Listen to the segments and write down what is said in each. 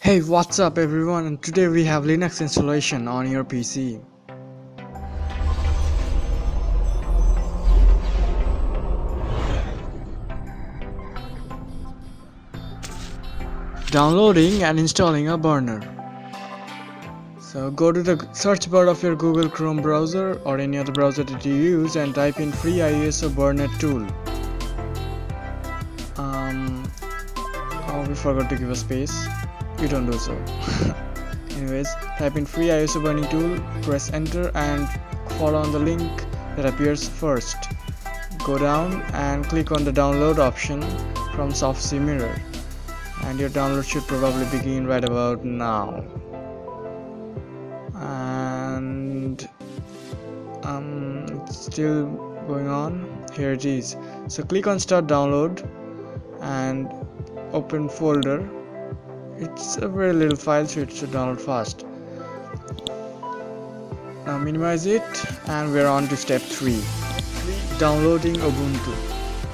Hey, what's up everyone, and today we have Linux installation on your PC. Downloading and installing a burner. So go to the search bar of your Google Chrome browser or any other browser that you use and type in free ISO burner tool. Oh, we forgot to give a space. We don't do so. Anyways, type in free ISO burning tool, press enter and follow on the link that appears first. Go down and click on the download option from Soft Mirror, and your download should probably begin right about now. And it's still going on. Here it is. So click on start download and open folder. It's a very little file, so it should download fast. Now minimize it and we're on to step 3, downloading Ubuntu.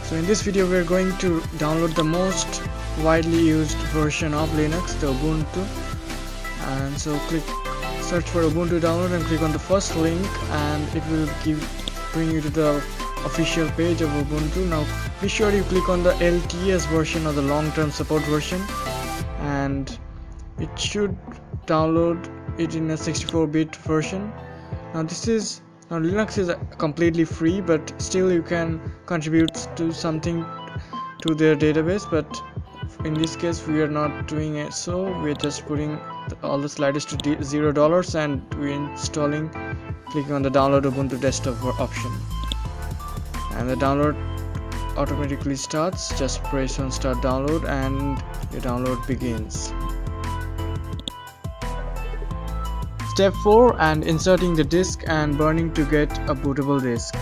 So in this video we're going to download the most widely used version of Linux, the Ubuntu. And so search for Ubuntu download and click on the first link, and it will bring you to the official page of Ubuntu. Now be sure you click on the LTS version or the long-term support version, and it should download it in a 64-bit version. Now Linux is completely free, but still you can contribute to something to their database, but in this case we are not doing it, so we're just putting all the sliders to $0 and we're installing, clicking on the download Ubuntu desktop option, and the download automatically starts. Just press on start download and your download begins. Step 4, and inserting the disk and burning to get a bootable disk.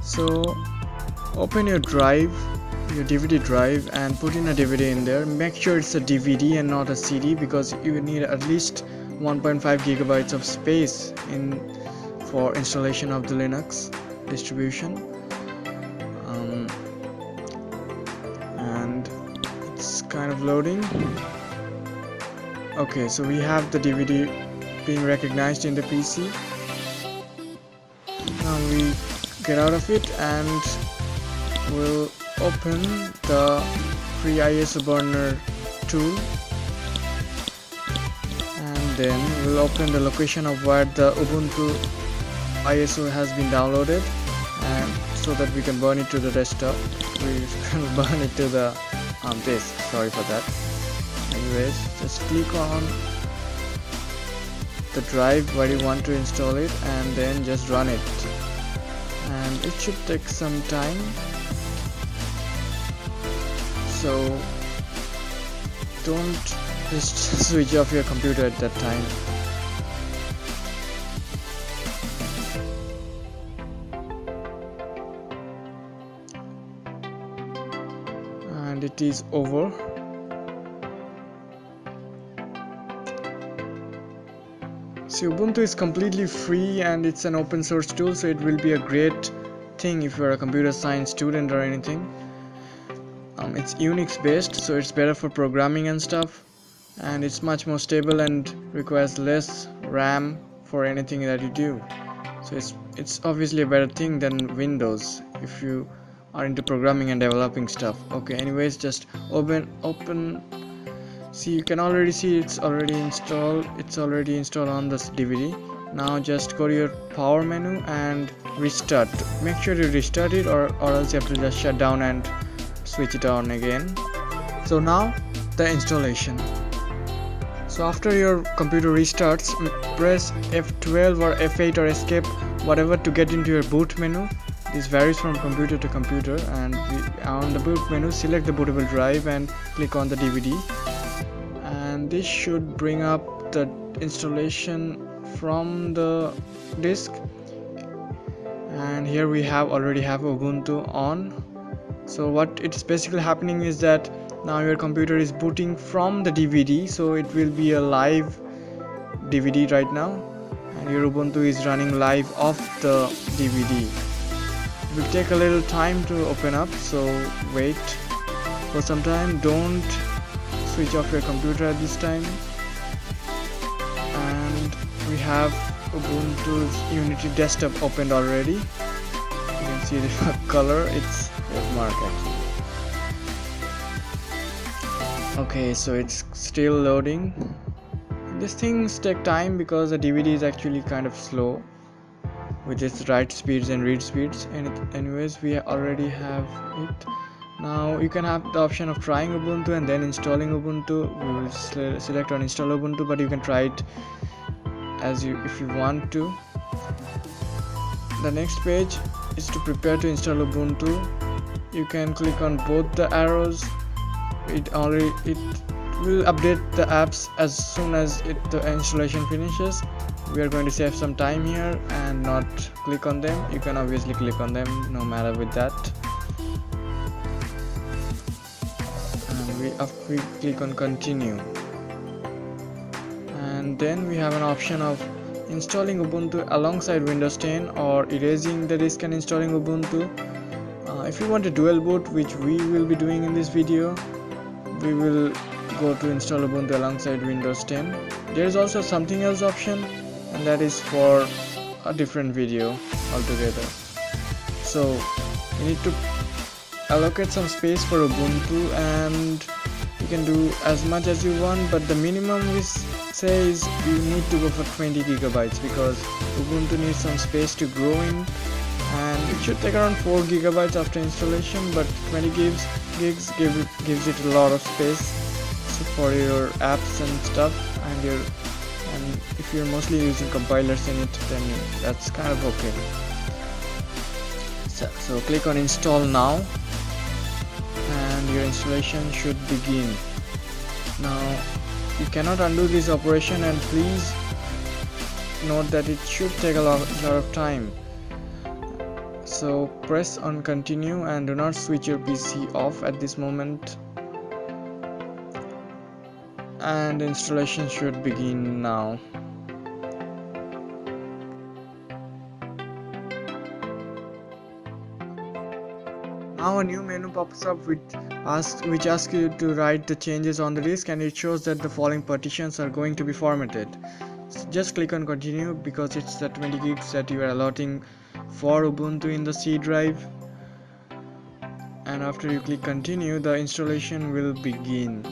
So open your drive, your DVD drive, and put in a DVD in there. Make sure it's a DVD and not a CD, because you need at least 1.5 gigabytes of space for installation of the Linux distribution. And it's kind of loading. Okay, so we have the DVD being recognized in the PC. Now we get out of it and we'll open the free ISO burner tool, and then we'll open the location of where the Ubuntu ISO has been downloaded, and so that we can burn it to the desktop. We can burn it to the disk, sorry for that. Anyways, just click on the drive where you want to install it and then just run it, and it should take some time, so don't just switch off your computer at that time. And it is over. See, Ubuntu is completely free and it's an open source tool, so it will be a great thing if you're a computer science student or anything. It's Unix based, so it's better for programming and stuff, and it's much more stable and requires less RAM for anything that you do. So it's obviously a better thing than Windows if you are into programming and developing stuff. Okay, anyways, just open. See, you can already see it's already installed on this DVD. Now just go to your power menu and restart. Make sure you restart it, or else you have to just shut down and switch it on again. So now the installation. So after your computer restarts, press F12 or F8 or escape, whatever, to get into your boot menu. This varies from computer to computer, and on the boot menu select the bootable drive and click on the DVD, and this should bring up the installation from the disk. And here we already have Ubuntu on. So what it's basically happening is that now your computer is booting from the DVD, so it will be a live DVD right now, and your Ubuntu is running live off the DVD. It will take a little time to open up, so wait for some time. Don't switch off your computer at this time. And we have Ubuntu's Unity desktop opened already. You can see the color, it's mark actually. Okay, so it's still loading. These things take time because the DVD is actually kind of slow with its write speeds and read speeds. And anyways, we already have it. Now you can have the option of trying Ubuntu and then installing Ubuntu. We will select on install Ubuntu, but you can try it if you want to. The next page is to prepare to install Ubuntu. You can click on both the arrows. It will update the apps as soon as the installation finishes. We are going to save some time here and not click on them. You can obviously click on them no matter with that. And we click on continue, and then we have an option of installing Ubuntu alongside Windows 10 or erasing the disk and installing Ubuntu. If you want a dual boot, which we will be doing in this video, we will go to install Ubuntu alongside Windows 10. There is also something else option, and that is for a different video altogether. So you need to allocate some space for Ubuntu, and you can do as much as you want, but the minimum we say is you need to go for 20 gigabytes because Ubuntu needs some space to grow in, and it should take around 4 gigabytes after installation, but 20 gigs gives it a lot of space for your apps and stuff, and if you're mostly using compilers in it, then that's kind of okay. So click on install now, and your installation should begin. Now you cannot undo this operation, and please note that it should take a lot of time. So press on continue and do not switch your PC off at this moment, and installation should begin now. Now a new menu pops up which asks you to write the changes on the disk, and it shows that the following partitions are going to be formatted. So just click on continue because it's the 20 gigs that you are allotting for Ubuntu in the C drive, and after you click continue, the installation will begin.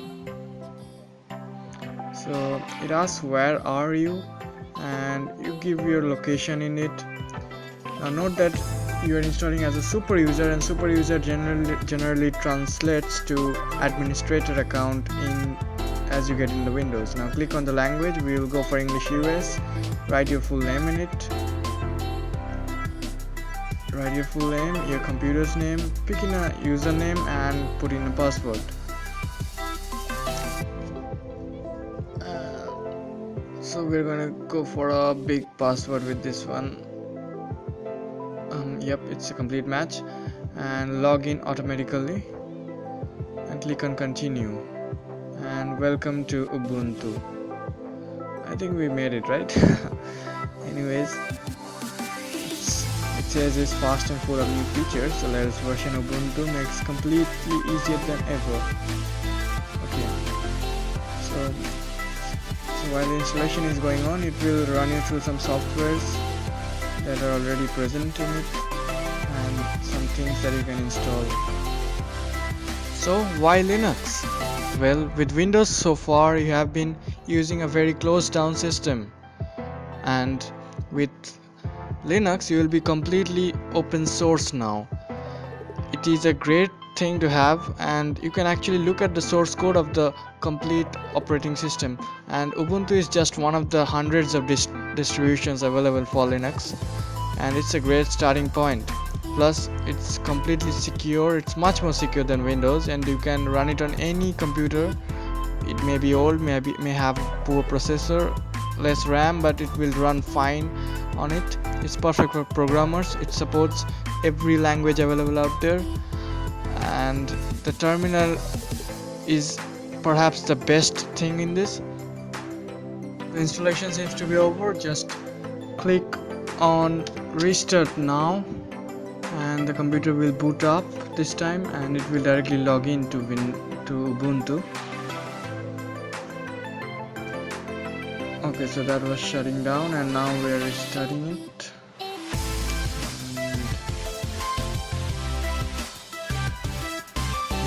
So it asks where are you, and you give your location in it. Now note that you are installing as a super user, and super user generally translates to administrator account as you get in the Windows. Now click on the language. We will go for English US. Write your full name in it. Write your full name, your computer's name, pick in a username and put in a password. So we're gonna go for a big password with this one. Yep, it's a complete match, and log in automatically and click on continue, and welcome to Ubuntu. I think we made it, right? Anyways, it says it's fast and full of new features. The latest version of Ubuntu makes completely easier than ever. Okay, so while the installation is going on, it will run you through some softwares that are already present in it and some things that you can install. So why Linux? Well, with Windows so far you have been using a very closed down system, and with Linux you will be completely open source now. It is a great thing to have, and you can actually look at the source code of the complete operating system, and Ubuntu is just one of the hundreds of distributions available for Linux, and it's a great starting point. Plus it's completely secure. It's much more secure than Windows, and you can run it on any computer. It may be old, may have poor processor, less RAM, but it will run fine on it. It's perfect for programmers. It supports every language available out there, and the terminal is perhaps the best thing in this. The installation seems to be over. Just click on restart now, and the computer will boot up this time, and it will directly log in to Ubuntu. Okay, so that was shutting down, and now we are restarting it.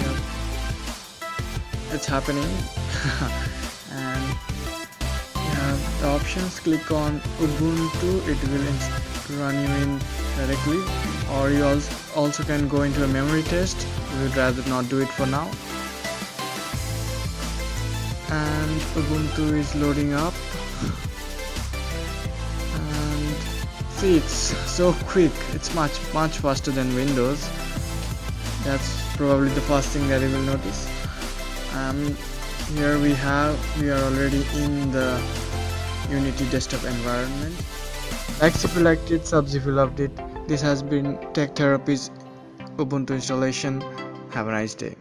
Yep, it's happening. And you have the options. Click on Ubuntu, it will run you in directly, or you also can go into a memory test. We would rather not do it for now. And Ubuntu is loading up, and see, it's so quick. It's much faster than Windows. That's probably the first thing that you will notice. Here we are already in the Unity desktop environment. Likes if you liked it, subs if you loved it. This has been Tech Therapy's Ubuntu installation. Have a nice day.